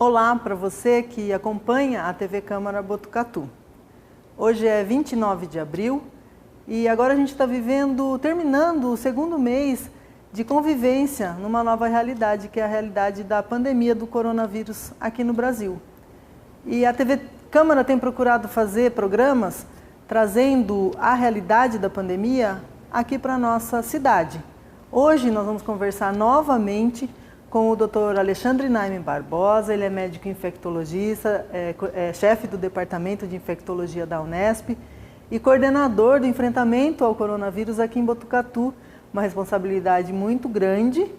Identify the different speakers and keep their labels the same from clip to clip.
Speaker 1: Olá para você que acompanha a TV Câmara Botucatu. Hoje é 29 de abril e agora a gente está terminando o segundo mês de convivência numa nova realidade, que é a realidade da pandemia do coronavírus aqui no Brasil. E a TV Câmara tem procurado fazer programas trazendo a realidade da pandemia aqui para a nossa cidade. Hoje nós vamos conversar novamente com o Dr. Alexandre Naime Barbosa. Ele é médico infectologista, chefe do Departamento de Infectologia da Unesp e coordenador do enfrentamento ao coronavírus aqui em Botucatu, uma responsabilidade muito grande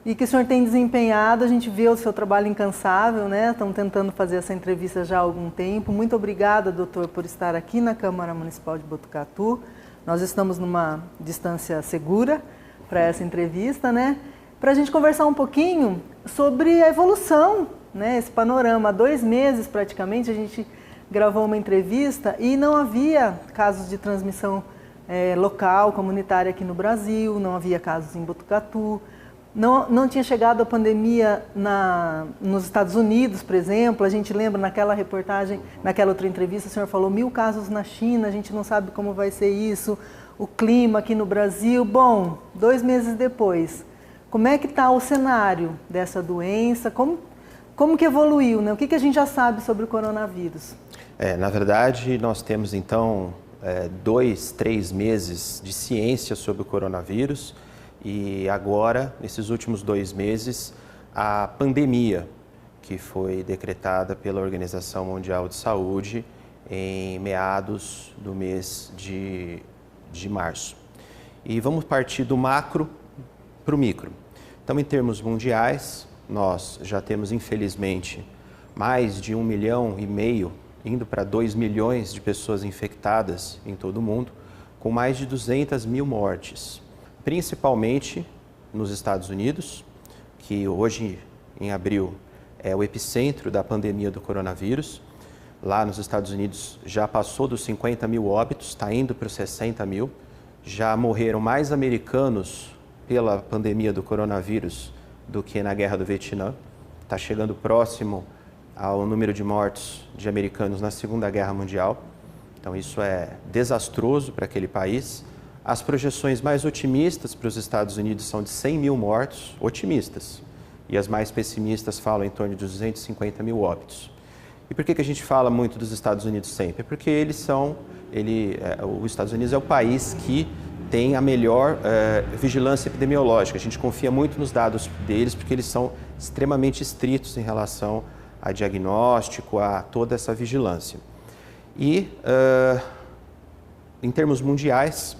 Speaker 1: e que o senhor tem desempenhado. A gente vê o seu trabalho incansável, né? Estamos tentando fazer essa entrevista já há algum tempo. Muito obrigada, doutor, por estar aqui na Câmara Municipal de Botucatu. Nós estamos numa distância segura para essa entrevista, né? Para a gente conversar um pouquinho sobre a evolução, né? Esse panorama. Há 2 meses praticamente a gente gravou uma entrevista e não havia casos de transmissão local, comunitária aqui no Brasil, não havia casos em Botucatu, não tinha chegado a pandemia nos Estados Unidos, por exemplo. A gente lembra naquela reportagem, naquela outra entrevista, o senhor falou 1000 casos na China, a gente não sabe como vai ser isso, o clima aqui no Brasil. Bom, 2 meses depois, como é que está o cenário dessa doença? Como que evoluiu, né? O que a gente já sabe sobre o coronavírus?
Speaker 2: Na verdade, nós temos então 2, 3 meses de ciência sobre o coronavírus e agora, nesses últimos 2 meses, a pandemia que foi decretada pela Organização Mundial de Saúde em meados do mês de março. E vamos partir do macro para o micro. Então, em termos mundiais, nós já temos, infelizmente, mais de 1,5 milhão, indo para 2 milhões de pessoas infectadas em todo o mundo, com mais de 200 mil mortes, principalmente nos Estados Unidos, que hoje, em abril, é o epicentro da pandemia do coronavírus. Lá nos Estados Unidos já passou dos 50 mil óbitos, está indo para os 60 mil. Já morreram mais americanos pela pandemia do coronavírus do que na Guerra do Vietnã. Está chegando próximo ao número de mortos de americanos na Segunda Guerra Mundial. Então isso é desastroso para aquele país. As projeções mais otimistas para os Estados Unidos são de 100 mil mortos, otimistas. E as mais pessimistas falam em torno de 250 mil óbitos. E por que a gente fala muito dos Estados Unidos sempre? Porque os Estados Unidos é o país que tem a melhor vigilância epidemiológica. A gente confia muito nos dados deles porque eles são extremamente estritos em relação a diagnóstico, a toda essa vigilância. E, em termos mundiais,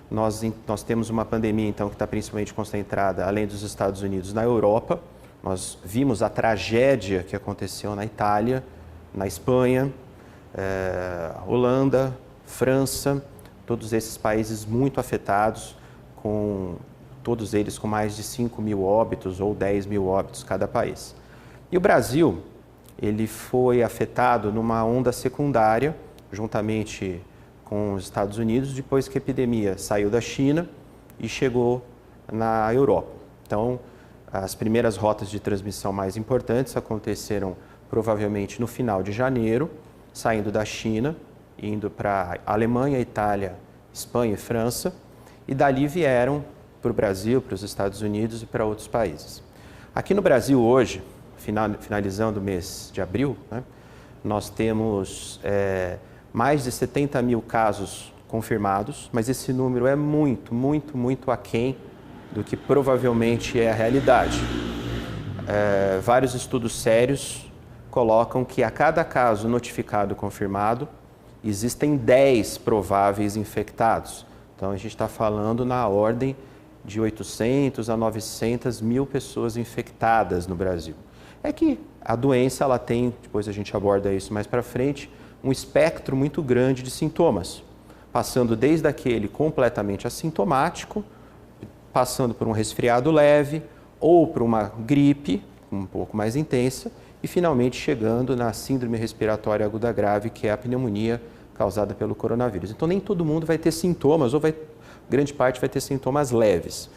Speaker 2: nós temos uma pandemia então que está principalmente concentrada, além dos Estados Unidos, na Europa. Nós vimos a tragédia que aconteceu na Itália, na Espanha, Holanda, França, todos esses países muito afetados, todos eles com mais de 5 mil óbitos ou 10 mil óbitos cada país. E o Brasil, ele foi afetado numa onda secundária, juntamente com os Estados Unidos, depois que a epidemia saiu da China e chegou na Europa. Então, as primeiras rotas de transmissão mais importantes aconteceram provavelmente no final de janeiro, saindo da China, indo para Alemanha, Itália, Espanha e França, e dali vieram para o Brasil, para os Estados Unidos e para outros países. Aqui no Brasil hoje, finalizando o mês de abril, né, nós temos mais de 70 mil casos confirmados, mas esse número é muito, muito, muito aquém do que provavelmente é a realidade. Vários estudos sérios colocam que a cada caso notificado confirmado, existem 10 prováveis infectados. Então, a gente está falando na ordem de 800 a 900 mil pessoas infectadas no Brasil. É que a doença, ela tem, depois a gente aborda isso mais para frente, um espectro muito grande de sintomas, passando desde aquele completamente assintomático, passando por um resfriado leve ou por uma gripe um pouco mais intensa e finalmente chegando na síndrome respiratória aguda grave, que é a pneumonia causada pelo coronavírus. Então nem todo mundo vai ter sintomas ou grande parte vai ter sintomas leves.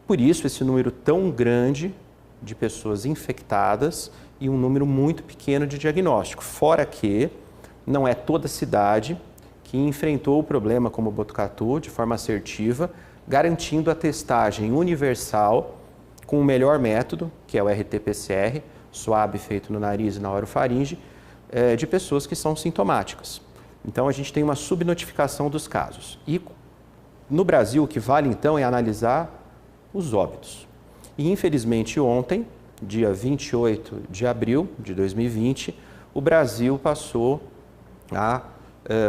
Speaker 2: Por isso esse número tão grande de pessoas infectadas e um número muito pequeno de diagnóstico. Fora que não é toda cidade que enfrentou o problema como Botucatu de forma assertiva, garantindo a testagem universal com o melhor método, que é o RT-PCR, suave feito no nariz e na orofaringe, de pessoas que são sintomáticas. Então, a gente tem uma subnotificação dos casos. E no Brasil, o que vale então é analisar os óbitos. E infelizmente ontem, dia 28 de abril de 2020, o Brasil passou a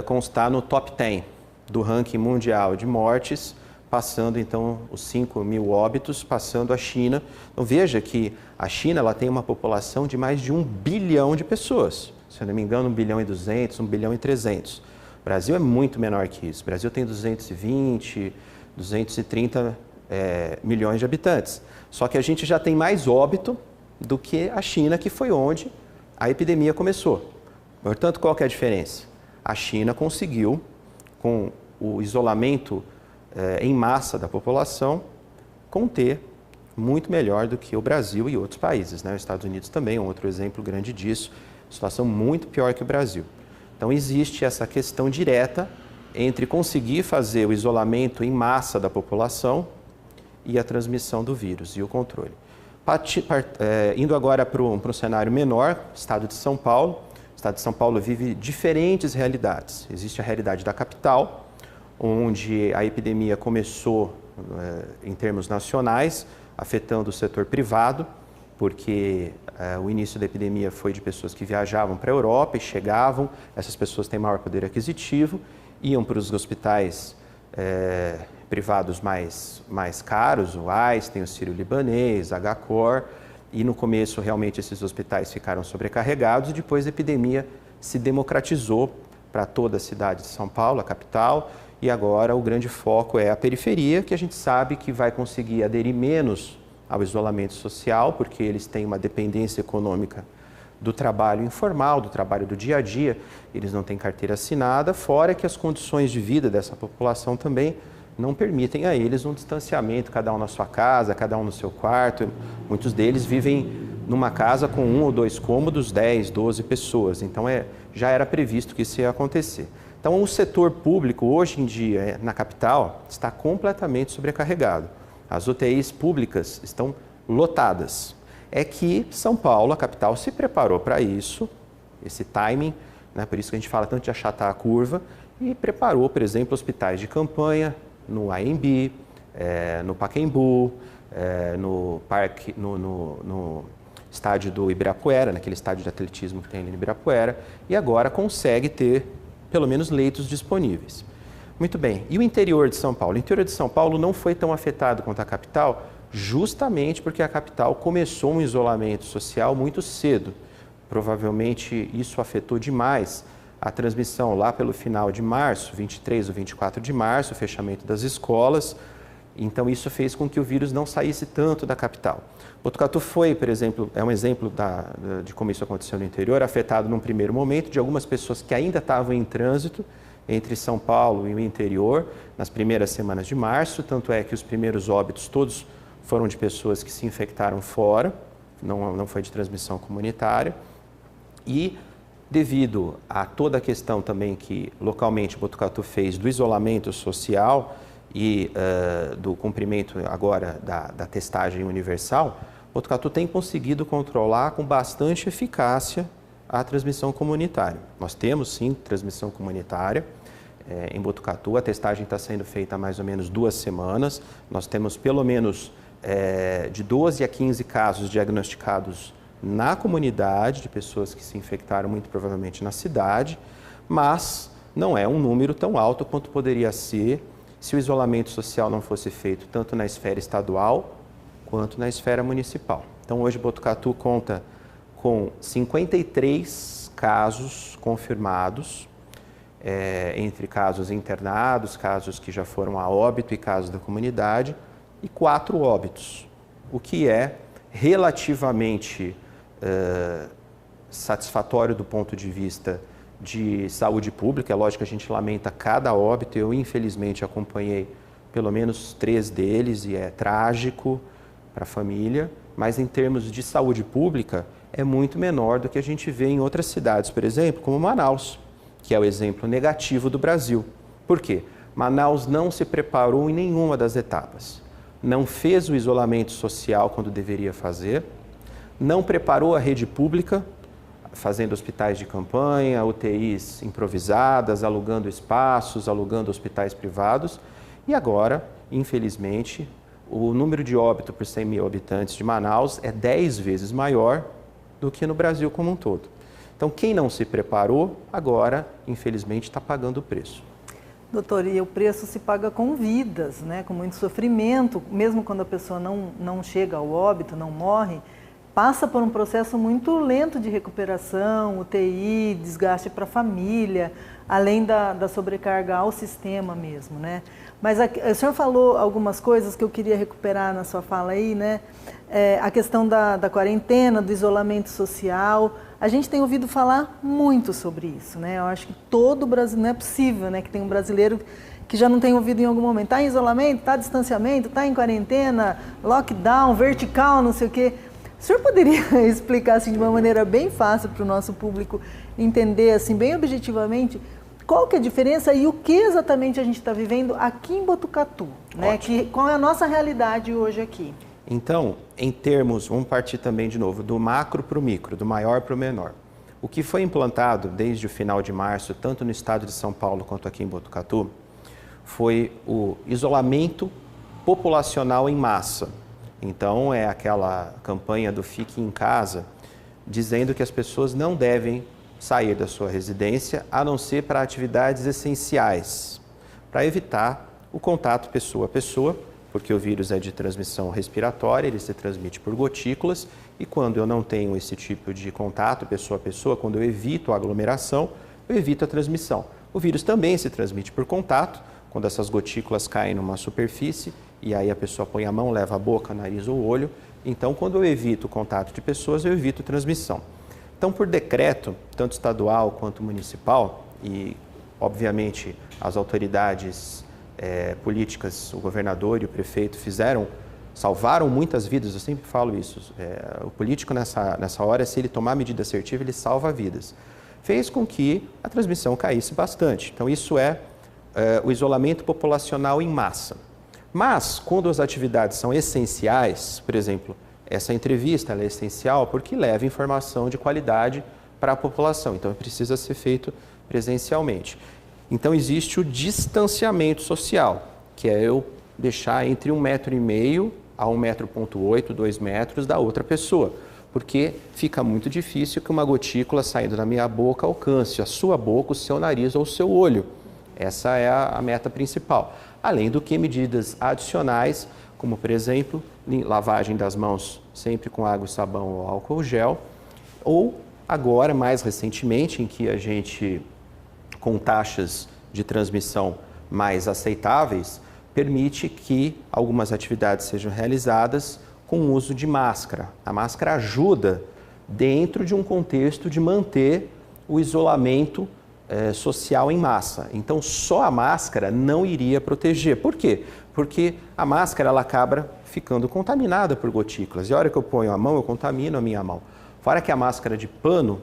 Speaker 2: constar no top 10 do ranking mundial de mortes, passando então os 5.000 óbitos, passando a China. Então veja que a China ela tem uma população de mais de 1 bilhão de pessoas. Se eu não me engano, 1 bilhão e 200, 1 bilhão e 300. O Brasil é muito menor que isso. O Brasil tem 220, 230 milhões de habitantes. Só que a gente já tem mais óbito do que a China, que foi onde a epidemia começou. Portanto, qual que é a diferença? A China conseguiu, com o isolamento em massa da população, conter muito melhor do que o Brasil e outros países, né? Os Estados Unidos também é um outro exemplo grande disso, situação muito pior que o Brasil. Então, existe essa questão direta entre conseguir fazer o isolamento em massa da população e a transmissão do vírus e o controle. Indo agora para um cenário menor, estado de São Paulo. O estado de São Paulo vive diferentes realidades. Existe a realidade da capital, onde a epidemia começou em termos nacionais, afetando o setor privado, porque o início da epidemia foi de pessoas que viajavam para a Europa e chegavam, essas pessoas têm maior poder aquisitivo, iam para os hospitais privados mais caros, o Einstein, o Sírio-Libanês, HCOR, e no começo realmente esses hospitais ficaram sobrecarregados e depois a epidemia se democratizou para toda a cidade de São Paulo, a capital, e agora o grande foco é a periferia, que a gente sabe que vai conseguir aderir menos ao isolamento social, porque eles têm uma dependência econômica do trabalho informal, do trabalho do dia a dia, eles não têm carteira assinada, fora que as condições de vida dessa população também não permitem a eles um distanciamento, cada um na sua casa, cada um no seu quarto. Muitos deles vivem numa casa com 1 ou 2 cômodos, 10, 12 pessoas, então já era previsto que isso ia acontecer. Então, o setor público, hoje em dia, na capital, está completamente sobrecarregado. As UTIs públicas estão lotadas. É que São Paulo, a capital, se preparou para isso, esse timing, né? Por isso que a gente fala tanto de achatar a curva, e preparou, por exemplo, hospitais de campanha no AMB, no Pacaembu, no estádio do Ibirapuera, naquele estádio de atletismo que tem ali no Ibirapuera, e agora consegue ter pelo menos leitos disponíveis. Muito bem, e o interior de São Paulo? O interior de São Paulo não foi tão afetado quanto a capital, justamente porque a capital começou um isolamento social muito cedo. Provavelmente isso afetou demais a transmissão lá pelo final de março, 23 ou 24 de março, o fechamento das escolas. Então isso fez com que o vírus não saísse tanto da capital. Botucatu foi, por exemplo, é um exemplo de como isso aconteceu no interior, afetado num primeiro momento de algumas pessoas que ainda estavam em trânsito entre São Paulo e o interior nas primeiras semanas de março, tanto é que os primeiros óbitos todos foram de pessoas que se infectaram fora, não foi de transmissão comunitária. E devido a toda a questão também que localmente Botucatu fez do isolamento social e do cumprimento agora da testagem universal, Botucatu tem conseguido controlar com bastante eficácia a transmissão comunitária. Nós temos sim transmissão comunitária em Botucatu, a testagem está sendo feita há mais ou menos 2 semanas, nós temos pelo menos de 12 a 15 casos diagnosticados na comunidade, de pessoas que se infectaram muito provavelmente na cidade, mas não é um número tão alto quanto poderia ser se o isolamento social não fosse feito tanto na esfera estadual quanto na esfera municipal. Então hoje Botucatu conta com 53 casos confirmados, entre casos internados, casos que já foram a óbito e casos da comunidade, e 4 óbitos, o que é relativamente satisfatório do ponto de vista de saúde pública. É lógico que a gente lamenta cada óbito, eu infelizmente acompanhei pelo menos 3 deles e é trágico para a família, mas em termos de saúde pública é muito menor do que a gente vê em outras cidades, por exemplo, como Manaus, que é o exemplo negativo do Brasil. Por quê? Manaus não se preparou em nenhuma das etapas. Não fez o isolamento social quando deveria fazer, não preparou a rede pública, fazendo hospitais de campanha, UTIs improvisadas, alugando espaços, alugando hospitais privados. E agora, infelizmente, o número de óbito por 100 mil habitantes de Manaus é 10 vezes maior do que no Brasil como um todo. Então, quem não se preparou, agora, infelizmente, está pagando o preço.
Speaker 1: Doutor, e o preço se paga com vidas, né? Com muito sofrimento, mesmo quando a pessoa não chega ao óbito, não morre, passa por um processo muito lento de recuperação, UTI, desgaste para a família, além da sobrecarga ao sistema mesmo, né? Mas o senhor falou algumas coisas que eu queria recuperar na sua fala aí, né? A questão da quarentena, do isolamento social. A gente tem ouvido falar muito sobre isso, né? Eu acho que todo brasileiro, não é possível, né, que tem um brasileiro que já não tenha ouvido em algum momento. Está em isolamento, está em distanciamento, está em quarentena, lockdown, vertical, não sei o quê. O senhor poderia explicar assim, de uma maneira bem fácil para o nosso público entender, assim, bem objetivamente, qual que é a diferença e o que exatamente a gente está vivendo aqui em Botucatu, né? Qual é a nossa realidade hoje aqui?
Speaker 2: Então, em termos, vamos partir também de novo, do macro para o micro, do maior para o menor. O que foi implantado desde o final de março, tanto no estado de São Paulo quanto aqui em Botucatu, foi o isolamento populacional em massa. Então, é aquela campanha do Fique em Casa, dizendo que as pessoas não devem sair da sua residência, a não ser para atividades essenciais, para evitar o contato pessoa a pessoa, porque o vírus é de transmissão respiratória, ele se transmite por gotículas, e quando eu não tenho esse tipo de contato pessoa a pessoa, quando eu evito a aglomeração, eu evito a transmissão. O vírus também se transmite por contato, quando essas gotículas caem numa superfície, e aí a pessoa põe a mão, leva a boca, nariz ou olho. Então, quando eu evito o contato de pessoas, eu evito a transmissão. Então, por decreto, tanto estadual quanto municipal, e obviamente as autoridades políticas, o governador e o prefeito salvaram muitas vidas, eu sempre falo isso. O político nessa hora, se ele tomar medida assertiva, ele salva vidas. Fez com que a transmissão caísse bastante. Então, isso é o isolamento populacional em massa. Mas, quando as atividades são essenciais, por exemplo, essa entrevista ela é essencial porque leva informação de qualidade para a população, então precisa ser feito presencialmente. Então, existe o distanciamento social, que é eu deixar entre 1,5 m a 1,8 m, 2 metros da outra pessoa, porque fica muito difícil que uma gotícula saindo da minha boca alcance a sua boca, o seu nariz ou o seu olho. Essa é a meta principal. Além do que medidas adicionais, como por exemplo, lavagem das mãos sempre com água e sabão ou álcool gel, ou agora, mais recentemente, em que a gente, com taxas de transmissão mais aceitáveis, permite que algumas atividades sejam realizadas com o uso de máscara. A máscara ajuda dentro de um contexto de manter o isolamento social em massa. Então, só a máscara não iria proteger. Por quê? Porque a máscara ela acaba ficando contaminada por gotículas. E a hora que eu ponho a mão, eu contamino a minha mão. Fora que a máscara de pano,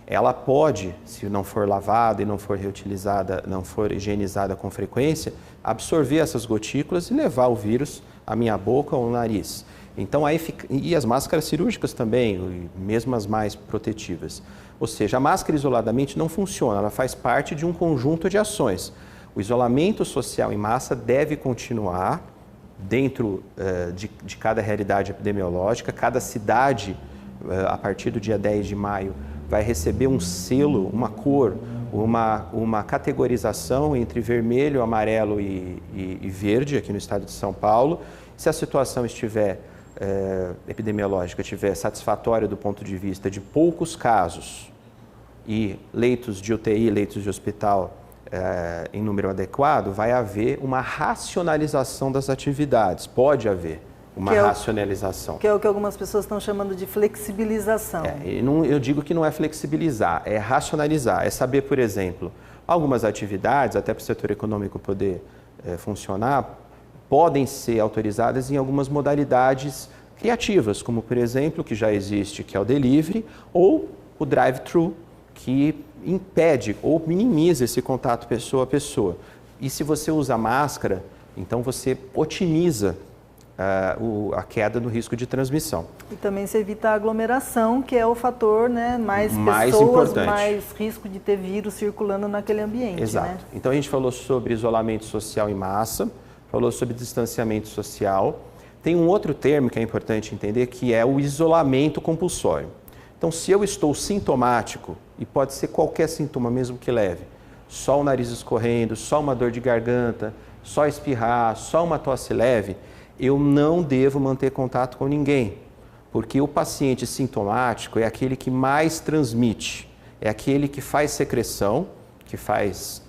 Speaker 2: ela pode, se não for lavada e não for reutilizada, não for higienizada com frequência, absorver essas gotículas e levar o vírus à minha boca ou ao nariz. Então, aí fica, e as máscaras cirúrgicas também, mesmo as mais protetivas. Ou seja, a máscara isoladamente não funciona, ela faz parte de um conjunto de ações. O isolamento social em massa deve continuar dentro de cada realidade epidemiológica. Cada cidade, a partir do dia 10 de maio, vai receber um selo, uma cor, uma categorização entre vermelho, amarelo e verde aqui no estado de São Paulo. Se a situação epidemiológica estiver satisfatória do ponto de vista de poucos casos e leitos de UTI, leitos de hospital em número adequado, vai haver uma racionalização das atividades. Pode haver uma racionalização.
Speaker 1: Que é o que algumas pessoas estão chamando de flexibilização.
Speaker 2: Eu digo que não é flexibilizar, é racionalizar. É saber, por exemplo, algumas atividades, até para o setor econômico poder funcionar, podem ser autorizadas em algumas modalidades criativas, como por exemplo, que já existe, que é o delivery, ou o drive-thru, que impede ou minimiza esse contato pessoa a pessoa. E se você usa máscara, então você otimiza a queda no risco de transmissão.
Speaker 1: E também se evita a aglomeração, que é o fator, né, mais pessoas,
Speaker 2: importante.
Speaker 1: mais risco de ter vírus circulando naquele ambiente.
Speaker 2: Exato.
Speaker 1: Né?
Speaker 2: Então a gente falou sobre isolamento social em massa, falou sobre distanciamento social. Tem um outro termo que é importante entender, que é o isolamento compulsório. Então, se eu estou sintomático, e pode ser qualquer sintoma mesmo que leve, só o nariz escorrendo, só uma dor de garganta, só espirrar, só uma tosse leve, eu não devo manter contato com ninguém, porque o paciente sintomático é aquele que mais transmite, é aquele que faz secreção, que faz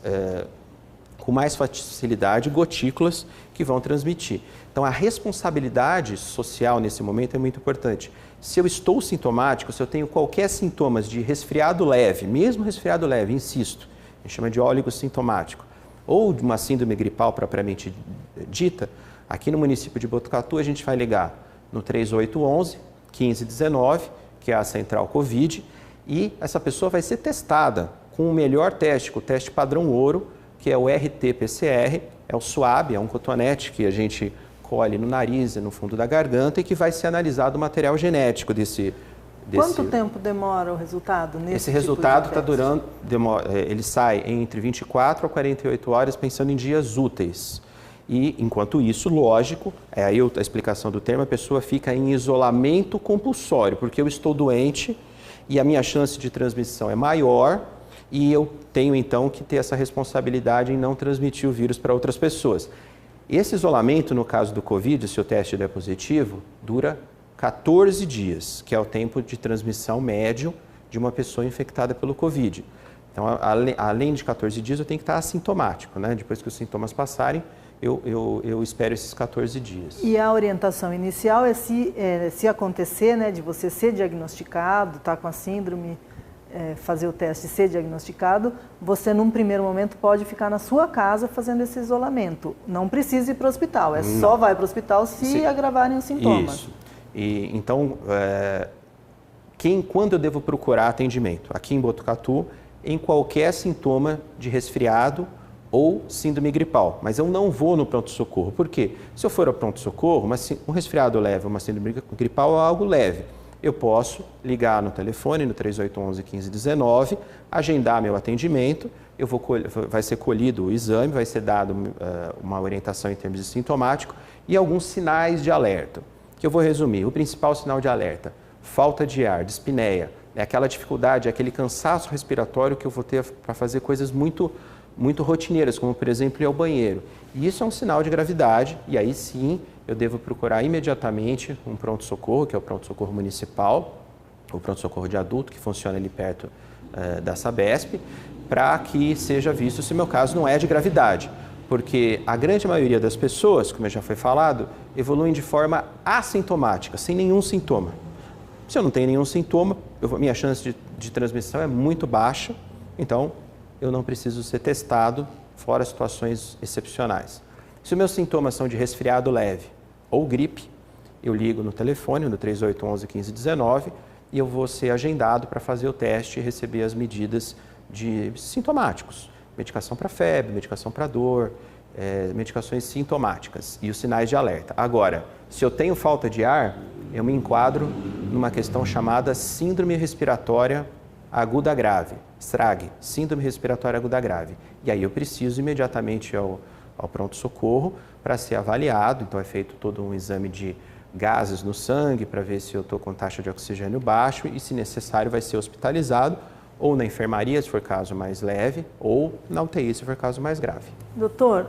Speaker 2: com mais facilidade gotículas que vão transmitir. Então, a responsabilidade social nesse momento é muito importante. Se eu estou sintomático, se eu tenho qualquer sintomas de resfriado leve, mesmo resfriado leve, insisto, a gente chama de oligossintomático, ou de uma síndrome gripal propriamente dita, aqui no município de Botucatu a gente vai ligar no 3811 1519, que é a central Covid, e essa pessoa vai ser testada com o melhor teste, com o teste padrão ouro, que é o RT-PCR, é o suave, é um cotonete que a gente colhe no nariz e no fundo da garganta e que vai ser analisado o material genético desse...
Speaker 1: Quanto tempo demora o resultado nesse
Speaker 2: Esse resultado está durando, ele sai entre 24 a 48 horas pensando em dias úteis. E, enquanto isso, lógico, aí a explicação do termo, a pessoa fica em isolamento compulsório, porque eu estou doente e a minha chance de transmissão é maior e eu tenho, então, que ter essa responsabilidade em não transmitir o vírus para outras pessoas. Esse isolamento, no caso do Covid, se o teste der positivo, dura 14 dias, que é o tempo de transmissão médio de uma pessoa infectada pelo Covid. Então, além de 14 dias, eu tenho que estar assintomático, né? Depois que os sintomas passarem, eu espero esses 14 dias.
Speaker 1: E a orientação inicial é se acontecer, né, de você ser diagnosticado, estar com a síndrome, fazer o teste e ser diagnosticado, você num primeiro momento pode ficar na sua casa fazendo esse isolamento. Não precisa ir para o hospital, só vai para o hospital se agravarem os sintomas.
Speaker 2: Isso. E, então, quando eu devo procurar atendimento? Aqui em Botucatu, em qualquer sintoma de resfriado ou síndrome gripal, mas eu não vou no pronto-socorro. Por quê? Se eu for ao pronto-socorro, um resfriado leve, uma síndrome gripal é algo leve. Eu posso ligar no telefone, no 3811 1519, agendar meu atendimento, vai ser colhido o exame, vai ser dado uma orientação em termos de sintomático e alguns sinais de alerta, que eu vou resumir. O principal sinal de alerta, falta de ar, dispneia, é aquela dificuldade, aquele cansaço respiratório que eu vou ter para fazer coisas muito rotineiras, como por exemplo ir ao banheiro. E isso é um sinal de gravidade e aí sim eu devo procurar imediatamente um pronto-socorro, que é o pronto-socorro municipal, o pronto-socorro de adulto, que funciona ali perto da Sabesp, para que seja visto se o meu caso não é de gravidade. Porque a grande maioria das pessoas, como já foi falado, evoluem de forma assintomática, sem nenhum sintoma. Se eu não tenho nenhum sintoma, minha chance de transmissão é muito baixa, então eu não preciso ser testado, fora situações excepcionais. Se os meus sintomas são de resfriado leve ou gripe, eu ligo no telefone, no 3811 1519, e eu vou ser agendado para fazer o teste e receber as medidas de sintomáticos. Medicação para febre, medicação para dor, medicações sintomáticas e os sinais de alerta. Agora, se eu tenho falta de ar, eu me enquadro numa questão chamada síndrome respiratória aguda grave, SRAG, síndrome respiratória aguda grave. E aí eu preciso imediatamente ao pronto-socorro para ser avaliado. Então é feito todo um exame de gases no sangue para ver se eu estou com taxa de oxigênio baixo e, se necessário, vai ser hospitalizado ou na enfermaria, se for caso mais leve, ou na UTI, se for caso mais grave.
Speaker 1: Doutor,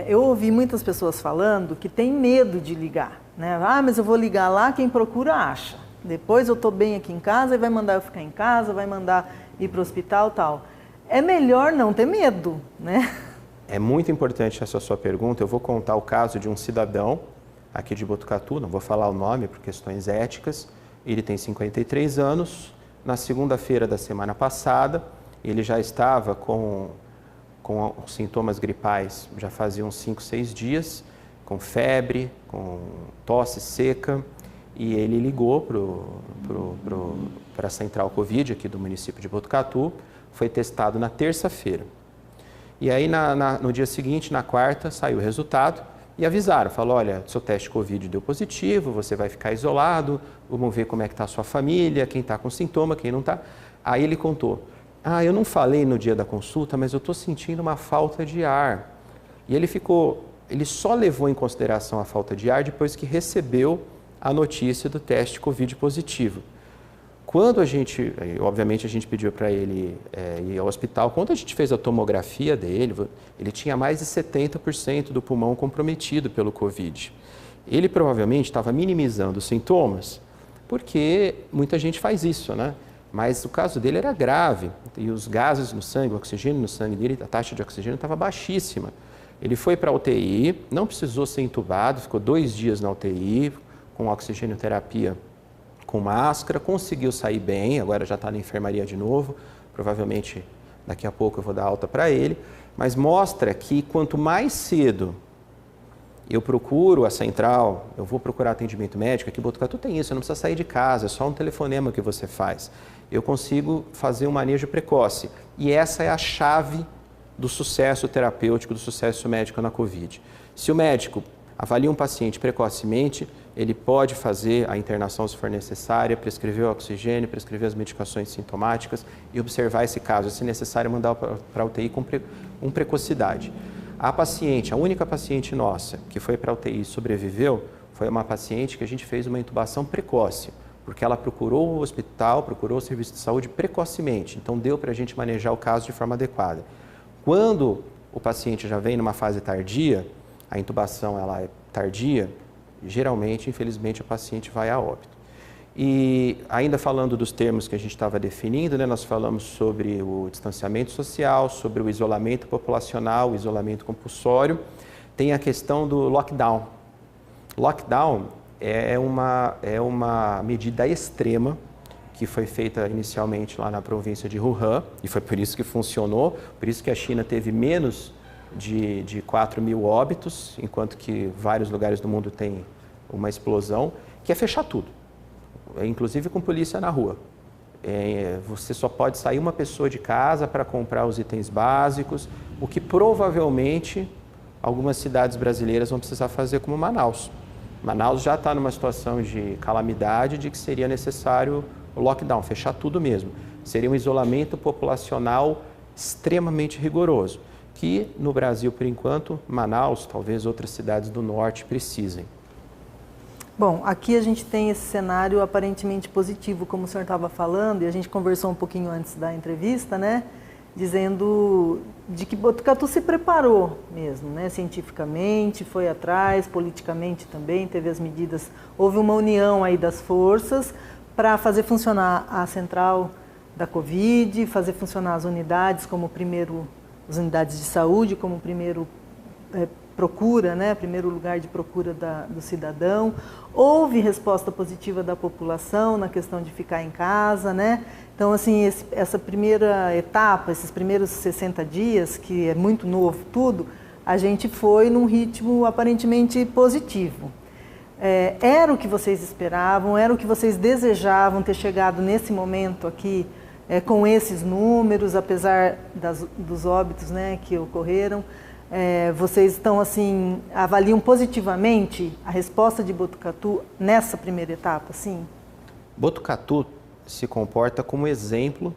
Speaker 1: eu ouvi muitas pessoas falando que tem medo de ligar, né? Ah, mas eu vou ligar lá, quem procura acha. Depois eu estou bem aqui em casa e vai mandar eu ficar em casa, vai mandar ir para o hospital e tal. É melhor não ter medo, né?
Speaker 2: É muito importante essa sua pergunta. Eu vou contar o caso de um cidadão aqui de Botucatu, não vou falar o nome por questões éticas. Ele tem 53 anos. Na segunda-feira da semana passada, ele já estava com sintomas gripais, já fazia uns 5, 6 dias, com febre, com tosse seca, e ele ligou para a central Covid aqui do município de Botucatu, foi testado na terça-feira. E aí no dia seguinte, na quarta, saiu o resultado e avisaram, falou, olha, seu teste Covid deu positivo, você vai ficar isolado, vamos ver como é que está a sua família, quem está com sintoma, quem não está. Aí ele contou, eu não falei no dia da consulta, mas eu estou sentindo uma falta de ar. E ele só levou em consideração a falta de ar depois que recebeu a notícia do teste Covid positivo. Quando obviamente a gente pediu para ele ir ao hospital, quando a gente fez a tomografia dele, ele tinha mais de 70% do pulmão comprometido pelo Covid. Ele provavelmente estava minimizando os sintomas, porque muita gente faz isso, né? Mas o caso dele era grave, e os gases no sangue, o oxigênio no sangue dele, a taxa de oxigênio estava baixíssima. Ele foi para a UTI, não precisou ser entubado, ficou 2 dias na UTI, com oxigênio-terapia com máscara, conseguiu sair bem, agora já está na enfermaria de novo, provavelmente daqui a pouco eu vou dar alta para ele, mas mostra que quanto mais cedo eu procuro a central, eu vou procurar atendimento médico, aqui em Botucatu tem isso, não precisa sair de casa, é só um telefonema que você faz. Eu consigo fazer um manejo precoce. E essa é a chave do sucesso terapêutico, do sucesso médico na Covid. Se o médico avalia um paciente precocemente, ele pode fazer a internação se for necessária, prescrever o oxigênio, prescrever as medicações sintomáticas e observar esse caso, se necessário mandar para a UTI com precocidade. A única paciente nossa que foi para a UTI e sobreviveu, foi uma paciente que a gente fez uma intubação precoce, porque ela procurou o hospital, procurou o serviço de saúde precocemente, então deu para a gente manejar o caso de forma adequada. Quando o paciente já vem numa fase tardia, a intubação ela é tardia, geralmente, infelizmente, o paciente vai a óbito. E ainda falando dos termos que a gente estava definindo, né, nós falamos sobre o distanciamento social, sobre o isolamento populacional, o isolamento compulsório, tem a questão do lockdown. Lockdown é uma medida extrema que foi feita inicialmente lá na província de Wuhan, e foi por isso que funcionou, por isso que a China teve menos de 4 mil óbitos, enquanto que vários lugares do mundo têm uma explosão, que é fechar tudo, inclusive com polícia na rua. Você só pode sair uma pessoa de casa para comprar os itens básicos, o que provavelmente algumas cidades brasileiras vão precisar fazer, como Manaus. Manaus já está numa situação de calamidade, de que seria necessário o lockdown, fechar tudo mesmo. Seria um isolamento populacional extremamente rigoroso, que no Brasil, por enquanto, Manaus, talvez outras cidades do norte precisem.
Speaker 1: Bom, aqui a gente tem esse cenário aparentemente positivo, como o senhor estava falando, e a gente conversou um pouquinho antes da entrevista, né? Dizendo de que Botucatu se preparou mesmo, né? Cientificamente, foi atrás, politicamente também, teve as medidas, houve uma união aí das forças para fazer funcionar a central da Covid, fazer funcionar as unidades as unidades de saúde como primeiro procura, né, primeiro lugar de procura do cidadão. Houve resposta positiva da população na questão de ficar em casa, né? Então, assim, essa primeira etapa, esses primeiros 60 dias, que é muito novo tudo, a gente foi num ritmo aparentemente positivo. Era o que vocês esperavam, era o que vocês desejavam ter chegado nesse momento aqui, com esses números, apesar dos óbitos, né, que ocorreram. Vocês estão, assim, avaliam positivamente a resposta de Botucatu nessa primeira etapa, sim?
Speaker 2: Botucatu se comporta como exemplo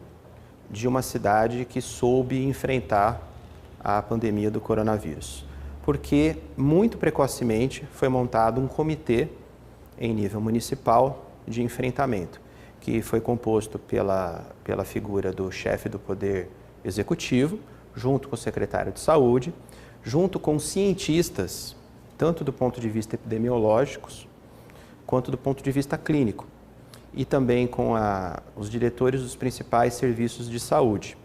Speaker 2: de uma cidade que soube enfrentar a pandemia do coronavírus, porque muito precocemente foi montado um comitê em nível municipal de enfrentamento, que foi composto pela figura do chefe do Poder Executivo, junto com o secretário de Saúde, junto com cientistas, tanto do ponto de vista epidemiológico, quanto do ponto de vista clínico, e também com os diretores dos principais serviços de saúde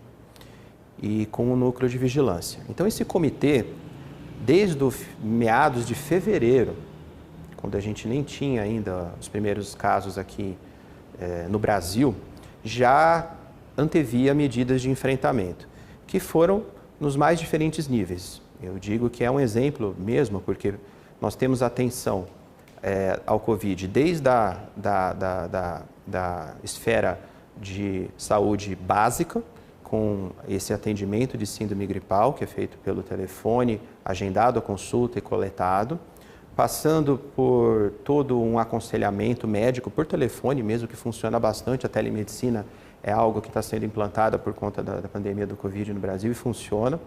Speaker 2: e com o núcleo de vigilância. Então, esse comitê, desde os meados de fevereiro, quando a gente nem tinha ainda os primeiros casos aqui no Brasil, já antevia medidas de enfrentamento, que foram nos mais diferentes níveis. Eu digo que é um exemplo mesmo, porque nós temos atenção ao Covid, desde da esfera de saúde básica, com esse atendimento de síndrome gripal, que é feito pelo telefone, agendado a consulta e coletado, passando por todo um aconselhamento médico por telefone mesmo, que funciona bastante. A telemedicina é algo que está sendo implantada por conta da pandemia do Covid no Brasil e funciona.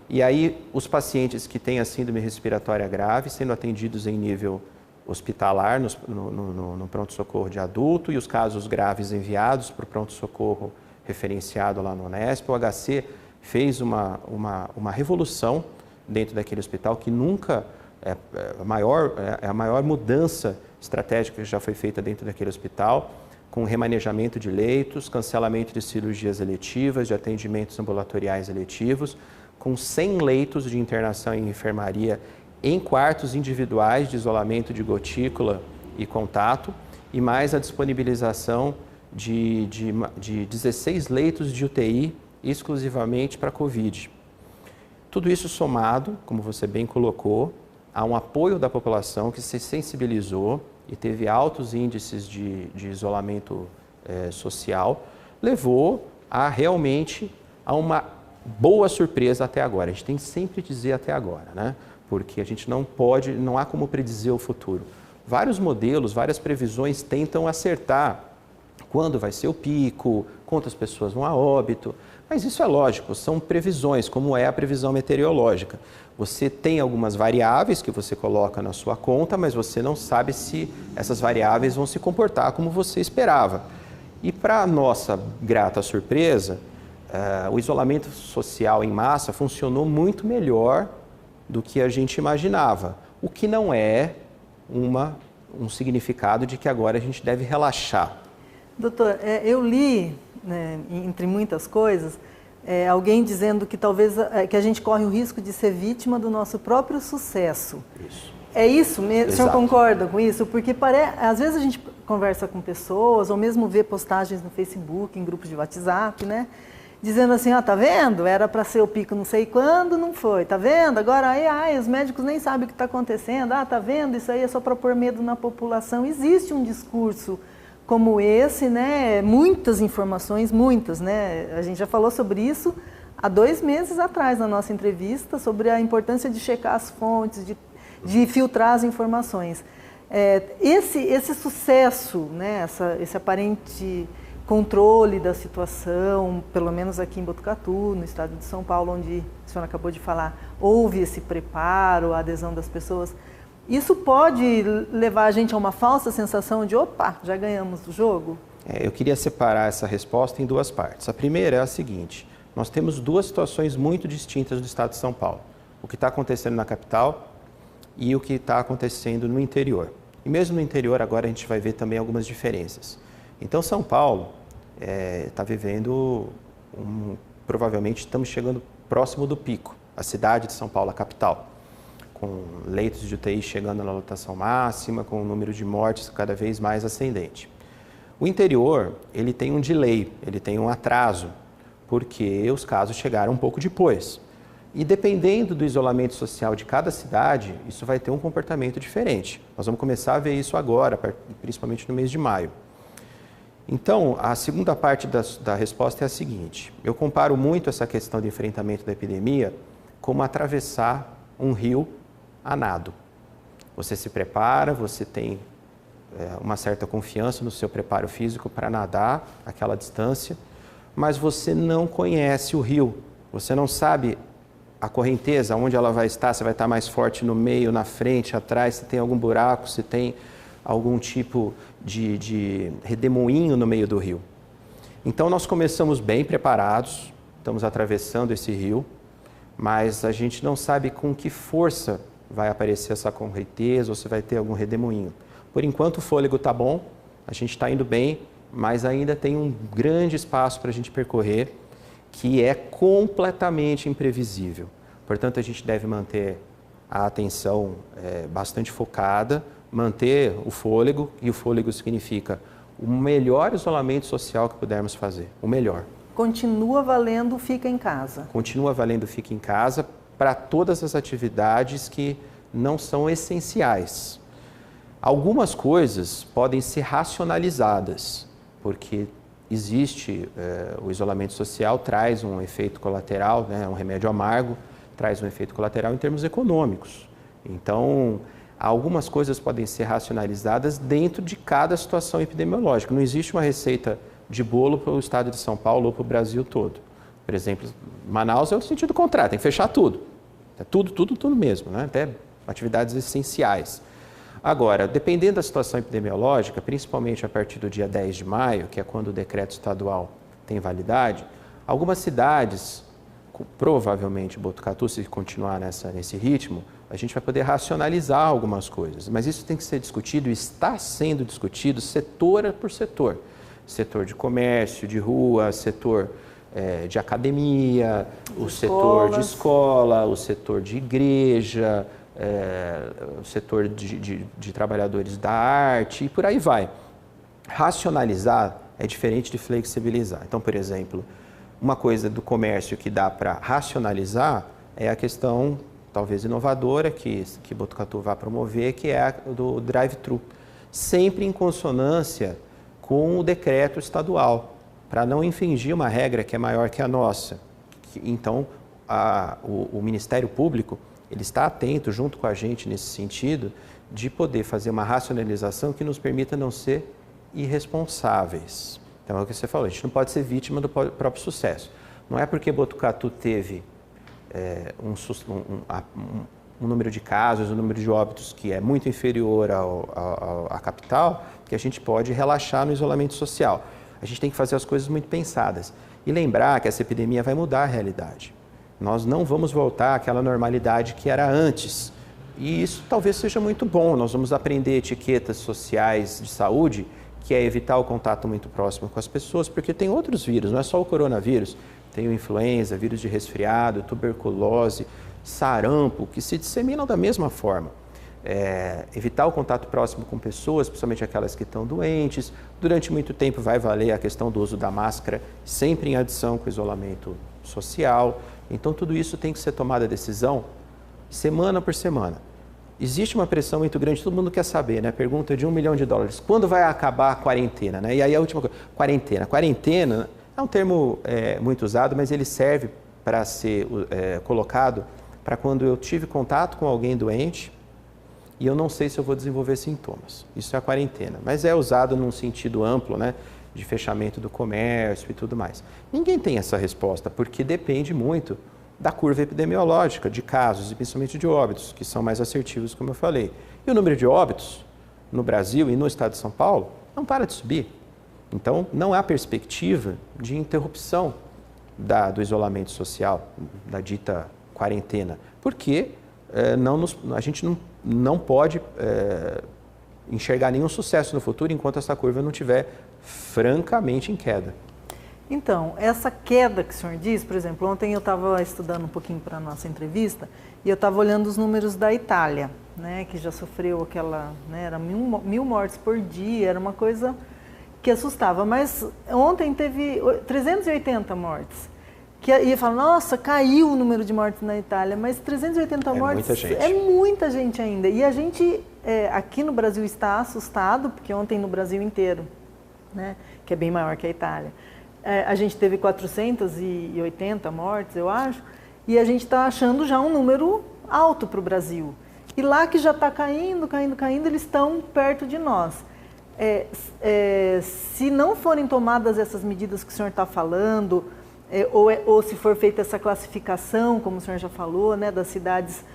Speaker 2: E aí os pacientes que têm a síndrome respiratória grave sendo atendidos em nível hospitalar, no pronto-socorro de adulto, e os casos graves enviados para o pronto-socorro referenciado lá no Unesp. O HC fez uma revolução dentro daquele hospital que nunca é a maior mudança estratégica que já foi feita dentro daquele hospital, com remanejamento de leitos, cancelamento de cirurgias eletivas, de atendimentos ambulatoriais eletivos, com 100 leitos de internação em enfermaria em quartos individuais de isolamento de gotícula e contato, e mais a disponibilização de 16 leitos de UTI exclusivamente para Covid. Tudo isso somado, como você bem colocou, a um apoio da população que se sensibilizou e teve altos índices de isolamento social, levou realmente a uma boa surpresa até agora. A gente tem que sempre dizer até agora, né? Porque a gente não há como predizer o futuro. Vários modelos, várias previsões tentam acertar quando vai ser o pico, quantas pessoas vão a óbito, mas isso é lógico, são previsões, como é a previsão meteorológica. Você tem algumas variáveis que você coloca na sua conta, mas você não sabe se essas variáveis vão se comportar como você esperava. E para nossa grata surpresa, o isolamento social em massa funcionou muito melhor do que a gente imaginava, o que não é um significado de que agora a gente deve relaxar.
Speaker 1: Doutor, eu li, né, entre muitas coisas, alguém dizendo que talvez que a gente corre o risco de ser vítima do nosso próprio sucesso.
Speaker 2: Isso.
Speaker 1: É isso mesmo? O senhor
Speaker 2: Exato.
Speaker 1: Concorda com isso? Porque às vezes a gente conversa com pessoas, ou mesmo vê postagens no Facebook, em grupos de WhatsApp, né? Dizendo assim, ó, tá vendo? Era para ser o pico não sei quando, não foi. Tá vendo? Agora, os médicos nem sabem o que está acontecendo. Ah, tá vendo? Isso aí é só para pôr medo na população. Existe um discurso como esse, né? Muitas informações, né? A gente já falou sobre isso há 2 meses atrás na nossa entrevista, sobre a importância de checar as fontes, de filtrar as informações. Esse sucesso, né? Esse aparente controle da situação, pelo menos aqui em Botucatu, no estado de São Paulo, onde o senhor acabou de falar, houve esse preparo, a adesão das pessoas. Isso pode levar a gente a uma falsa sensação de, opa, já ganhamos o jogo?
Speaker 2: Eu queria separar essa resposta em 2 partes. A primeira é a seguinte: nós temos 2 situações muito distintas do estado de São Paulo. O que está acontecendo na capital e o que está acontecendo no interior. E mesmo no interior, agora a gente vai ver também algumas diferenças. Então, São Paulo está vivendo, provavelmente estamos chegando próximo do pico, a cidade de São Paulo, a capital, com leitos de UTI chegando na lotação máxima, com o número de mortes cada vez mais ascendente. O interior, ele tem um delay, ele tem um atraso, porque os casos chegaram um pouco depois. E dependendo do isolamento social de cada cidade, isso vai ter um comportamento diferente. Nós vamos começar a ver isso agora, principalmente no mês de maio. Então, a segunda parte da resposta é a seguinte: eu comparo muito essa questão de enfrentamento da epidemia como atravessar um rio a nado. Você se prepara, você tem uma certa confiança no seu preparo físico para nadar aquela distância, mas você não conhece o rio, você não sabe a correnteza, onde ela vai estar, se vai estar mais forte no meio, na frente, atrás, se tem algum buraco, se tem algum tipo de redemoinho no meio do rio. Então nós começamos bem preparados, estamos atravessando esse rio, mas a gente não sabe com que força vai aparecer essa correnteza ou se vai ter algum redemoinho. Por enquanto o fôlego está bom, a gente está indo bem, mas ainda tem um grande espaço para a gente percorrer, que é completamente imprevisível. Portanto, a gente deve manter a atenção bastante focada, manter o fôlego, e o fôlego significa o melhor isolamento social que pudermos fazer, o melhor.
Speaker 1: Continua valendo fica em casa?
Speaker 2: Continua valendo fica em casa para todas as atividades que não são essenciais. Algumas coisas podem ser racionalizadas, porque existe, o isolamento social traz um efeito colateral, né, um remédio amargo, traz um efeito colateral em termos econômicos. Então, algumas coisas podem ser racionalizadas dentro de cada situação epidemiológica. Não existe uma receita de bolo para o estado de São Paulo ou para o Brasil todo. Por exemplo, Manaus é o sentido contrário, tem que fechar tudo. É tudo mesmo, né? Até atividades essenciais. Agora, dependendo da situação epidemiológica, principalmente a partir do dia 10 de maio, que é quando o decreto estadual tem validade, algumas cidades, provavelmente Botucatu, se continuar nesse ritmo, a gente vai poder racionalizar algumas coisas. Mas isso tem que ser discutido e está sendo discutido setor por setor. Setor de comércio, de rua, setor de academia, o setor de escola, o setor de igreja, o setor de trabalhadores da arte e por aí vai. Racionalizar é diferente de flexibilizar. Então, por exemplo, uma coisa do comércio que dá para racionalizar é a questão, talvez inovadora, que Botucatu vai promover, que é a do drive-thru. Sempre em consonância com o decreto estadual, para não infringir uma regra que é maior que a nossa. Então, o Ministério Público ele está atento, junto com a gente, nesse sentido, de poder fazer uma racionalização que nos permita não ser irresponsáveis. Então, é o que você falou, a gente não pode ser vítima do próprio sucesso. Não é porque Botucatu teve um número de casos, um número de óbitos que é muito inferior à capital, que a gente pode relaxar no isolamento social. A gente tem que fazer as coisas muito pensadas. E lembrar que essa epidemia vai mudar a realidade. Nós não vamos voltar àquela normalidade que era antes. E isso talvez seja muito bom. Nós vamos aprender etiquetas sociais de saúde, que é evitar o contato muito próximo com as pessoas, porque tem outros vírus, não é só o coronavírus. Tem o influenza, vírus de resfriado, tuberculose, sarampo, que se disseminam da mesma forma. Evitar o contato próximo com pessoas, principalmente aquelas que estão doentes. Durante muito tempo vai valer a questão do uso da máscara, sempre em adição com o isolamento social. Então, tudo isso tem que ser tomada a decisão semana por semana. Existe uma pressão muito grande, todo mundo quer saber, né? Pergunta de $1 milhão. Quando vai acabar a quarentena, né? E aí a última coisa, quarentena. Quarentena é um termo muito usado, mas ele serve para ser colocado para quando eu tive contato com alguém doente e eu não sei se eu vou desenvolver sintomas. Isso é a quarentena, mas é usado num sentido amplo, né? De fechamento do comércio e tudo mais. Ninguém tem essa resposta, porque depende muito da curva epidemiológica, de casos e principalmente de óbitos, que são mais assertivos, como eu falei. E o número de óbitos no Brasil e no estado de São Paulo não para de subir. Então, não há perspectiva de interrupção do isolamento social, da dita quarentena, porque a gente não pode enxergar nenhum sucesso no futuro enquanto essa curva não estiver francamente em queda.
Speaker 1: Então, essa queda que o senhor diz, por exemplo, ontem eu estava estudando um pouquinho para a nossa entrevista e eu estava olhando os números da Itália, né, que já sofreu aquela, né, era 1.000 mortes por dia, era uma coisa que assustava, mas ontem teve 380 mortes. Que ia falar, nossa, caiu o número de mortes na Itália, mas 380 mortes é muita gente ainda. E a gente, aqui no Brasil, está assustado, porque ontem no Brasil inteiro, né, que é bem maior que a Itália, a gente teve 480 mortes, eu acho, e a gente está achando já um número alto para o Brasil. E lá que já está caindo, eles estão perto de nós. Se não forem tomadas essas medidas que o senhor está falando, ou se for feita essa classificação, como o senhor já falou, né, das cidades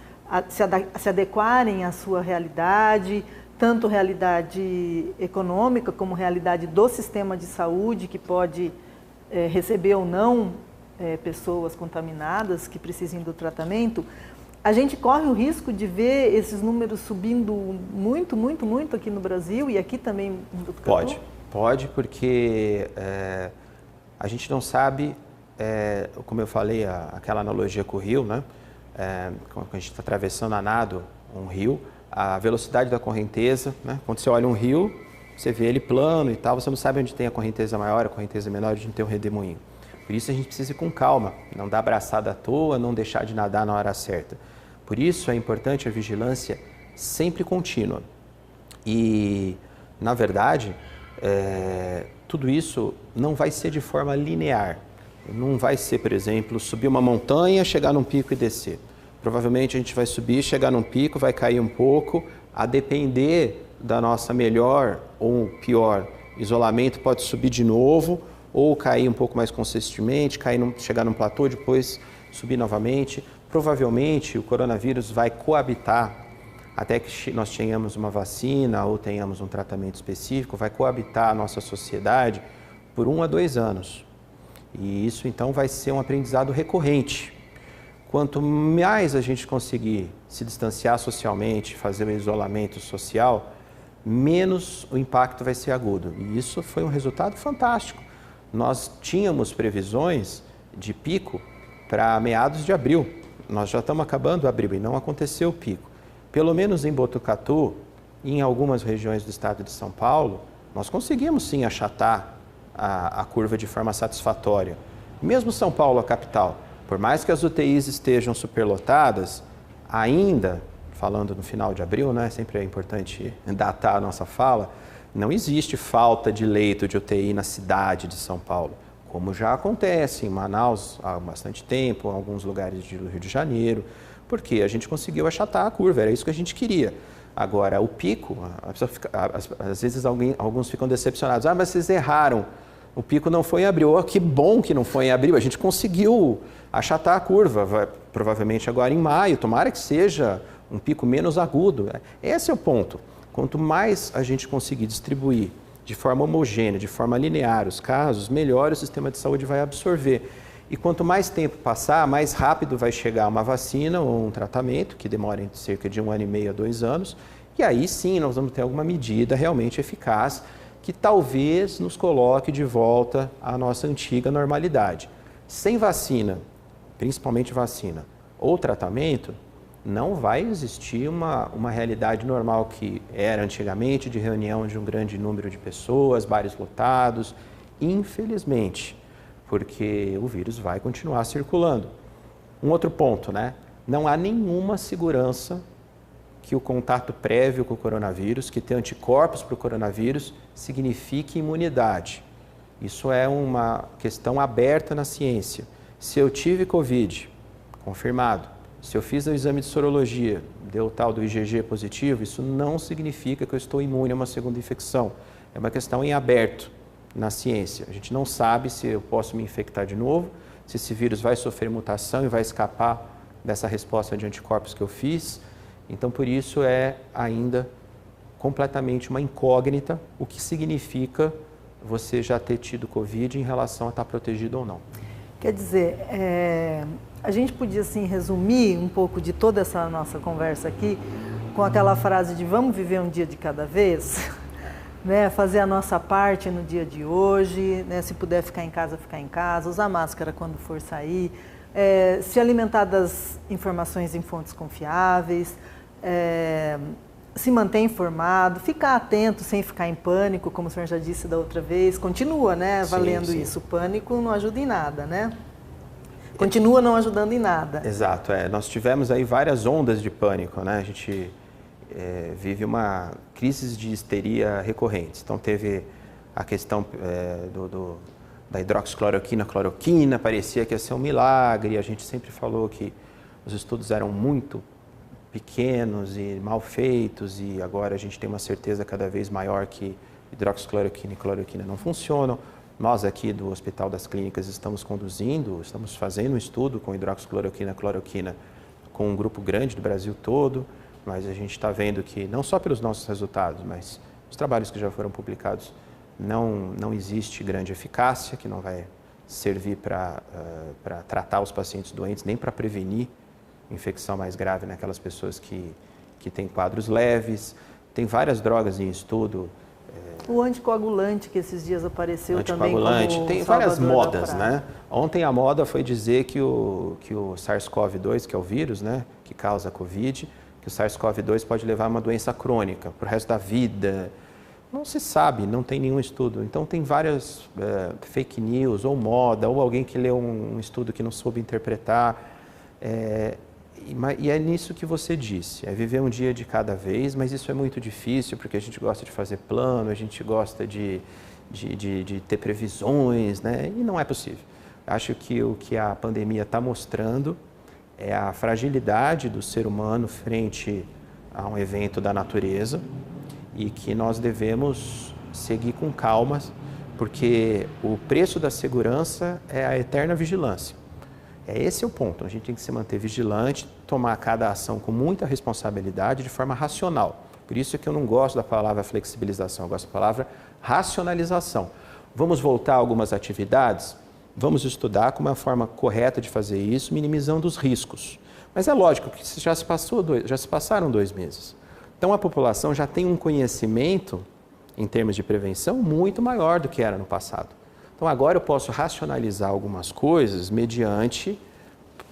Speaker 1: se adequarem à sua realidade, tanto realidade econômica como realidade do sistema de saúde, que pode receber ou não pessoas contaminadas que precisem do tratamento, a gente corre o risco de ver esses números subindo muito, muito, muito aqui no Brasil e aqui também em Botucatu?
Speaker 2: Pode, porque a gente não sabe, como eu falei, aquela analogia com o rio, né? Quando a gente está atravessando a nado um rio, a velocidade da correnteza, né? Quando você olha um rio, você vê ele plano e tal, você não sabe onde tem a correnteza maior, a correnteza menor, onde tem um redemoinho. Por isso a gente precisa ir com calma, não dar abraçada à toa, não deixar de nadar na hora certa. Por isso é importante a vigilância sempre contínua. E, na verdade, tudo isso não vai ser de forma linear. Não vai ser, por exemplo, subir uma montanha, chegar num pico e descer. Provavelmente a gente vai subir, chegar num pico, vai cair um pouco, a depender da nossa melhor ou pior isolamento, pode subir de novo ou cair um pouco mais consistentemente, chegar num platô, depois subir novamente. Provavelmente o coronavírus vai coabitar, até que nós tenhamos uma vacina ou tenhamos um tratamento específico, vai coabitar a nossa sociedade por 1 a 2 anos. E isso então vai ser um aprendizado recorrente. Quanto mais a gente conseguir se distanciar socialmente, fazer um isolamento social, menos o impacto vai ser agudo. E isso foi um resultado fantástico. Nós tínhamos previsões de pico para meados de abril. Nós já estamos acabando abril e não aconteceu o pico. Pelo menos em Botucatu e em algumas regiões do estado de São Paulo, nós conseguimos sim achatar a curva de forma satisfatória. Mesmo São Paulo, a capital, por mais que as UTIs estejam superlotadas, ainda, falando no final de abril, né, sempre é importante datar a nossa fala, não existe falta de leito de UTI na cidade de São Paulo, como já acontece em Manaus há bastante tempo, em alguns lugares do Rio de Janeiro, porque a gente conseguiu achatar a curva, era isso que a gente queria. Agora, o pico, às vezes alguns ficam decepcionados, mas vocês erraram, o pico não foi em abril. Oh, que bom que não foi em abril, a gente conseguiu achatar a curva, vai, provavelmente agora em maio, tomara que seja um pico menos agudo. Esse é o ponto. Quanto mais a gente conseguir distribuir de forma homogênea, de forma linear os casos, melhor o sistema de saúde vai absorver. E quanto mais tempo passar, mais rápido vai chegar uma vacina ou um tratamento, que demora entre cerca de 1 ano e meio a 2 anos, e aí sim nós vamos ter alguma medida realmente eficaz que talvez nos coloque de volta à nossa antiga normalidade. Sem vacina, principalmente vacina, ou tratamento, não vai existir uma realidade normal que era antigamente, de reunião de um grande número de pessoas, bares lotados, infelizmente, porque o vírus vai continuar circulando. Um outro ponto, né? Não há nenhuma segurança que o contato prévio com o coronavírus, que ter anticorpos para o coronavírus, signifique imunidade. Isso é uma questão aberta na ciência. Se eu tive Covid, confirmado, se eu fiz o exame de sorologia, deu o tal do IgG positivo, isso não significa que eu estou imune a uma segunda infecção. É uma questão em aberto na ciência. A gente não sabe se eu posso me infectar de novo, se esse vírus vai sofrer mutação e vai escapar dessa resposta de anticorpos que eu fiz. Então, por isso é ainda completamente uma incógnita o que significa você já ter tido Covid em relação a estar protegido ou não.
Speaker 1: Quer dizer, a gente podia assim resumir um pouco de toda essa nossa conversa aqui com aquela frase de vamos viver um dia de cada vez, né? Fazer a nossa parte no dia de hoje, né? Se puder ficar em casa, usar máscara quando for sair, se alimentar das informações em fontes confiáveis, se manter informado, ficar atento sem ficar em pânico, como o senhor já disse da outra vez, continua, né, valendo sim. Isso, o pânico não ajuda em nada, né? Continua não ajudando em nada.
Speaker 2: Exato, nós tivemos aí várias ondas de pânico, né? A gente vive uma crise de histeria recorrente. Então teve a questão da hidroxicloroquina, cloroquina, parecia que ia ser um milagre, a gente sempre falou que os estudos eram muito pequenos e mal feitos e agora a gente tem uma certeza cada vez maior que hidroxicloroquina e cloroquina não funcionam. Nós aqui do Hospital das Clínicas estamos fazendo um estudo com hidroxicloroquina e cloroquina com um grupo grande do Brasil todo, mas a gente está vendo que não só pelos nossos resultados, mas os trabalhos que já foram publicados, não existe grande eficácia, que não vai servir para tratar os pacientes doentes, nem para prevenir infecção mais grave naquelas pessoas que têm quadros leves. Tem várias drogas em estudo.
Speaker 1: O anticoagulante que esses dias apareceu também como
Speaker 2: tem várias modas, né? Ontem a moda foi dizer que o SARS-CoV-2, que é o vírus, né, que causa a Covid, que o SARS-CoV-2 pode levar a uma doença crônica para o resto da vida. Não se sabe, não tem nenhum estudo. Então tem várias fake news ou moda, ou alguém que leu um estudo que não soube interpretar. E é nisso que você disse, é viver um dia de cada vez, mas isso é muito difícil porque a gente gosta de fazer plano, a gente gosta de ter previsões, né? E não é possível. Acho que o que a pandemia está mostrando é a fragilidade do ser humano frente a um evento da natureza e que nós devemos seguir com calma, porque o preço da segurança é a eterna vigilância. Esse é o ponto, a gente tem que se manter vigilante, tomar cada ação com muita responsabilidade, de forma racional. Por isso é que eu não gosto da palavra flexibilização, eu gosto da palavra racionalização. Vamos voltar a algumas atividades? Vamos estudar como é a forma correta de fazer isso, minimizando os riscos. Mas é lógico que já se passaram 2 meses. Então a população já tem um conhecimento, em termos de prevenção, muito maior do que era no passado. Então agora eu posso racionalizar algumas coisas mediante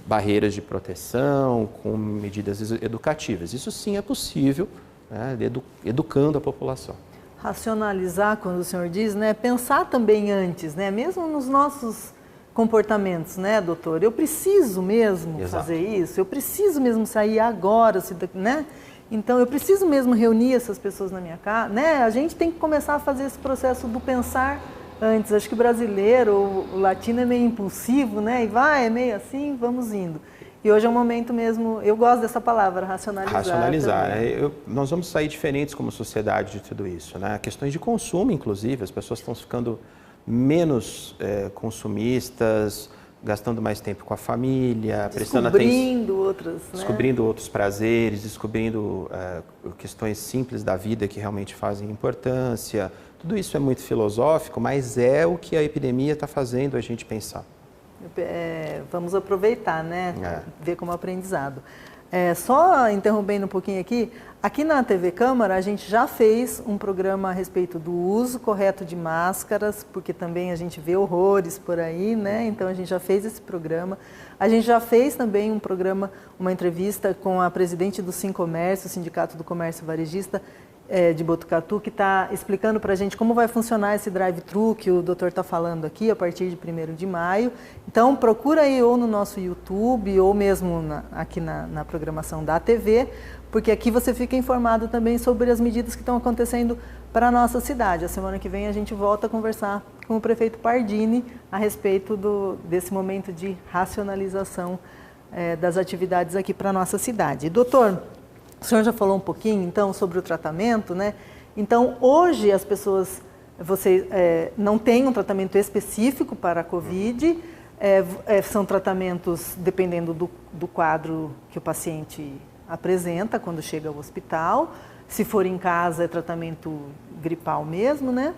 Speaker 2: barreiras de proteção, com medidas educativas. Isso sim é possível, né, educando a população.
Speaker 1: Racionalizar, quando o senhor diz, né, pensar também antes, né, mesmo nos nossos comportamentos, né, doutor? Eu preciso mesmo fazer isso? Eu preciso mesmo sair agora, né? Então, eu preciso mesmo reunir essas pessoas na minha casa, né? A gente tem que começar a fazer esse processo do pensar antes. Acho que o brasileiro, o latino é meio impulsivo, né? E é meio assim, vamos indo. E hoje é um momento mesmo, eu gosto dessa palavra, racionalizar.
Speaker 2: Racionalizar, né? Nós vamos sair diferentes como sociedade de tudo isso, né? Questões de consumo, inclusive, as pessoas estão ficando menos consumistas, gastando mais tempo com a família, prestando atenção, descobrindo outros prazeres, descobrindo questões simples da vida que realmente fazem importância. Tudo isso é muito filosófico, mas é o que a epidemia está fazendo a gente pensar.
Speaker 1: Vamos aproveitar, né? Ver como aprendizado. Só interrompendo um pouquinho aqui na TV Câmara a gente já fez um programa a respeito do uso correto de máscaras, porque também a gente vê horrores por aí, né? Então a gente já fez esse programa. A gente já fez também um programa, uma entrevista com a presidente do Sincomércio, Sindicato do Comércio Varejista de Botucatu, que está explicando para a gente como vai funcionar esse drive-thru que o doutor está falando aqui a partir de 1º de maio. Então procura aí ou no nosso YouTube ou mesmo aqui na programação da TV, porque aqui você fica informado também sobre as medidas que estão acontecendo para a nossa cidade. A semana que vem a gente volta a conversar com o prefeito Pardini a respeito desse momento de racionalização das atividades aqui para a nossa cidade. Doutor, o senhor já falou um pouquinho, então, sobre o tratamento, né? Então, hoje as pessoas, não têm um tratamento específico para a Covid, são tratamentos dependendo do quadro que o paciente apresenta quando chega ao hospital. Se for em casa, é tratamento gripal mesmo, né?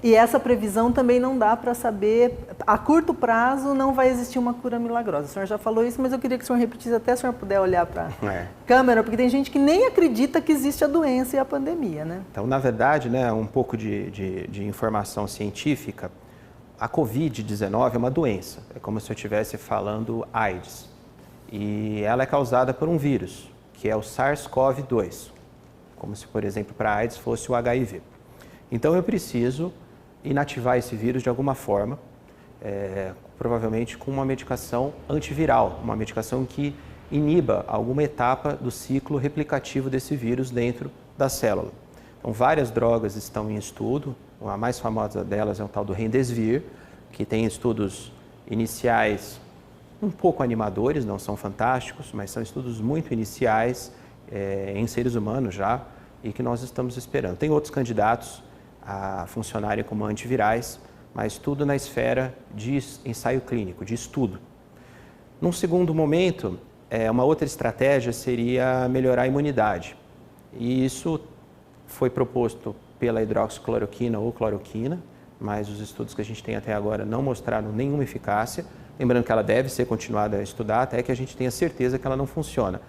Speaker 1: E essa previsão também não dá para saber, a curto prazo não vai existir uma cura milagrosa. O senhor já falou isso, mas eu queria que o senhor repetisse até se o senhor puder olhar para a câmera, porque tem gente que nem acredita que existe a doença e a pandemia, né?
Speaker 2: Então, na verdade, né, um pouco de informação científica, a Covid-19 é uma doença, é como se eu estivesse falando AIDS, e ela é causada por um vírus, que é o SARS-CoV-2, como se, por exemplo, para a AIDS fosse o HIV. Então eu preciso inativar esse vírus de alguma forma, provavelmente com uma medicação antiviral, uma medicação que iniba alguma etapa do ciclo replicativo desse vírus dentro da célula. Então várias drogas estão em estudo, a mais famosa delas é o tal do Remdesivir, que tem estudos iniciais um pouco animadores, não são fantásticos, mas são estudos muito iniciais em seres humanos já e que nós estamos esperando. Tem outros candidatos a funcionarem como antivirais, mas tudo na esfera de ensaio clínico, de estudo. Num segundo momento, uma outra estratégia seria melhorar a imunidade. E isso foi proposto pela hidroxicloroquina ou cloroquina, mas os estudos que a gente tem até agora não mostraram nenhuma eficácia. Lembrando que ela deve ser continuada a estudar até que a gente tenha certeza que ela não funciona.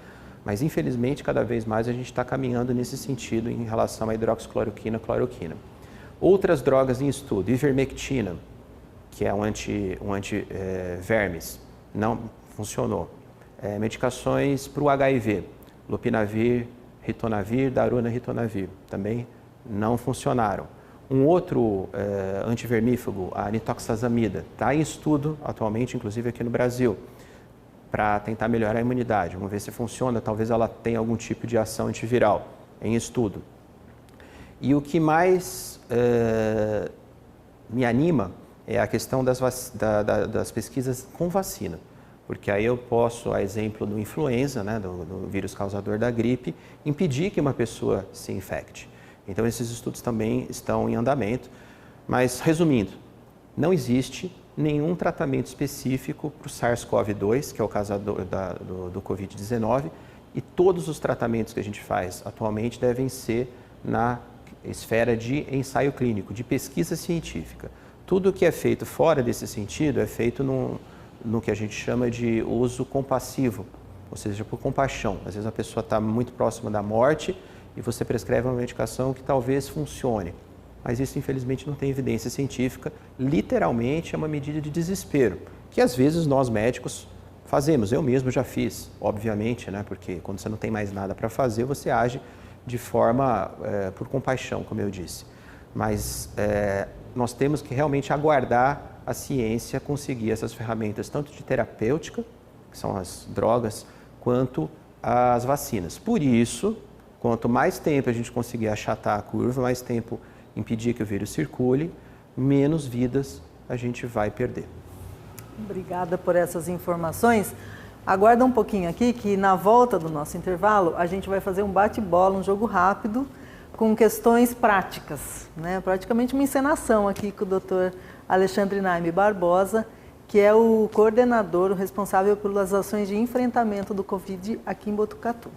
Speaker 2: Mas, infelizmente, cada vez mais a gente está caminhando nesse sentido em relação à hidroxicloroquina e cloroquina. Outras drogas em estudo, ivermectina, que é um antivermes, não funcionou. Medicações para o HIV, lopinavir, ritonavir, darunavir, também não funcionaram. Um outro antivermífugo, a nitoxazamida, está em estudo atualmente, inclusive aqui no Brasil. para tentar melhorar a imunidade. Vamos ver se funciona, talvez ela tenha algum tipo de ação antiviral em estudo. E o que mais me anima é a questão das pesquisas com vacina, porque aí eu posso, a exemplo do influenza, né, do vírus causador da gripe, impedir que uma pessoa se infecte. Então esses estudos também estão em andamento, mas resumindo, não existe nenhum tratamento específico para o SARS-CoV-2, que é o causador do Covid-19, e todos os tratamentos que a gente faz atualmente devem ser na esfera de ensaio clínico, de pesquisa científica. Tudo que é feito fora desse sentido é feito no que a gente chama de uso compassivo, ou seja, por compaixão. Às vezes a pessoa está muito próxima da morte e você prescreve uma medicação que talvez funcione. Mas isso, infelizmente, não tem evidência científica. Literalmente, é uma medida de desespero, que às vezes nós médicos fazemos. Eu mesmo já fiz, obviamente, né? Porque quando você não tem mais nada para fazer, você age de forma por compaixão, como eu disse. Mas nós temos que realmente aguardar a ciência conseguir essas ferramentas, tanto de terapêutica, que são as drogas, quanto as vacinas. Por isso, quanto mais tempo a gente conseguir achatar a curva, mais tempo impedir que o vírus circule, menos vidas a gente vai perder.
Speaker 1: Obrigada por essas informações. Aguarda um pouquinho aqui que na volta do nosso intervalo a gente vai fazer um bate-bola, um jogo rápido com questões práticas, né? Praticamente uma encenação aqui com o Dr. Alexandre Naime Barbosa, que é o coordenador, o responsável pelas ações de enfrentamento do Covid aqui em Botucatu.